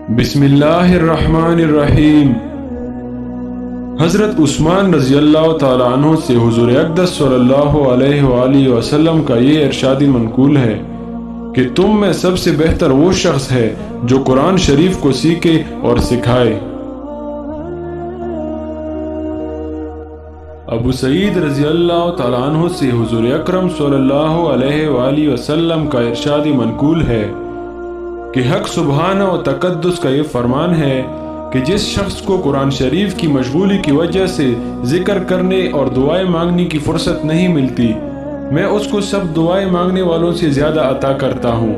بسم اللہ الرحمن الرحیم۔ حضرت عثمان رضی اللہ تعالیٰ عنہ سے حضور اقدس صلی اللہ علیہ وآلہ وسلم کا یہ ارشاد منقول ہے کہ تم میں سب سے بہتر وہ شخص ہے جو قرآن شریف کو سیکھے اور سکھائے۔ ابو سعید رضی اللہ تعالیٰ عنہ سے حضور اکرم صلی اللہ علیہ وآلہ وسلم کا ارشاد منقول ہے کہ حق سبحانہ و تقدس کا یہ فرمان ہے کہ جس شخص کو قرآن شریف کی مشغولی کی وجہ سے ذکر کرنے اور دعائیں مانگنے کی فرصت نہیں ملتی، میں اس کو سب دعائیں مانگنے والوں سے زیادہ عطا کرتا ہوں،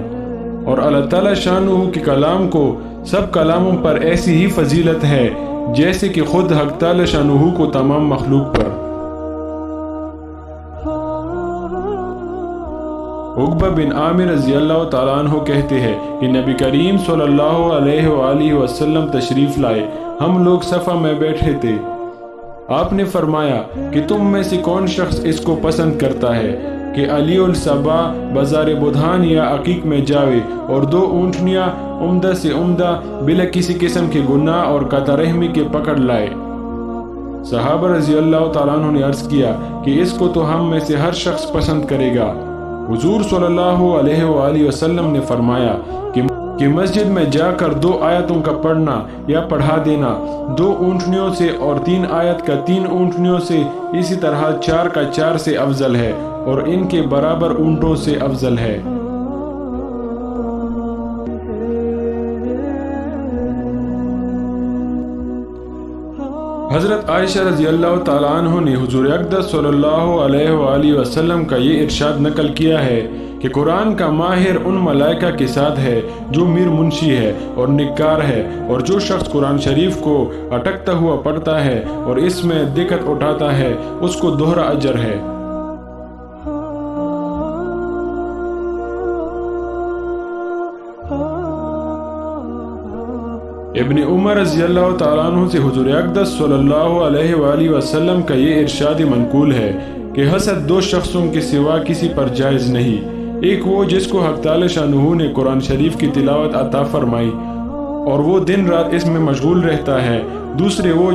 اور اللہ تعالیٰ شانہ کے کلام کو سب کلاموں پر ایسی ہی فضیلت ہے جیسے کہ خود حق تعالیٰ شانہ کو تمام مخلوق پر۔ عقبہ بن عامر رضی اللہ تعالیٰ عنہ کہتے ہیں کہ نبی کریم صلی اللہ علیہ وآلہ وسلم تشریف لائے، ہم لوگ صفہ میں بیٹھے تھے۔ آپ نے فرمایا کہ تم میں سے کون شخص اس کو پسند کرتا ہے کہ علی الصبا بازار بدھان یا عقیق میں جاوے اور 2 اونٹنیاں عمدہ سے عمدہ بلا کسی قسم کے گناہ اور قطع رحمی کے پکڑ لائے۔ صحابہ رضی اللہ تعالیٰ عنہ نے عرض کیا کہ اس کو تو ہم میں سے ہر شخص پسند کرے گا۔ حضور صلی اللہ علیہ وآلہ وسلم نے فرمایا کہ مسجد میں جا کر 2 آیتوں کا پڑھنا یا پڑھا دینا 2 اونٹنیوں سے اور 3 آیت کا 3 اونٹنیوں سے، اسی طرح 4 کا 4 سے افضل ہے اور ان کے برابر اونٹوں سے افضل ہے۔ حضرت عائشہ رضی اللہ تعالیٰ عنہ نے حضور اقدس صلی اللہ علیہ وآلہ وسلم کا یہ ارشاد نقل کیا ہے کہ قرآن کا ماہر ان ملائکہ کے ساتھ ہے جو میر منشی ہے اور نکار ہے، اور جو شخص قرآن شریف کو اٹکتا ہوا پڑھتا ہے اور اس میں دقت اٹھاتا ہے اس کو دوہرا اجر ہے۔ ابن عمر رضی اللہ تعالیٰ عنہ سے حضور اقدس صلی اللہ علیہ وآلہ وسلم کا یہ ارشاد منقول ہے کہ حسد 2 شخصوں کے سوا کسی پر جائز نہیں، ایک وہ جس کو حق تعالی شانہ نے قرآن شریف کی تلاوت عطا فرمائی اور وہ دن رات اس میں مشغول رہتا ہے، دوسرے وہ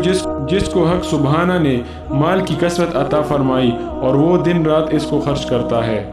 جس کو حق سبحانہ نے مال کی کثرت عطا فرمائی اور وہ دن رات اس کو خرچ کرتا ہے۔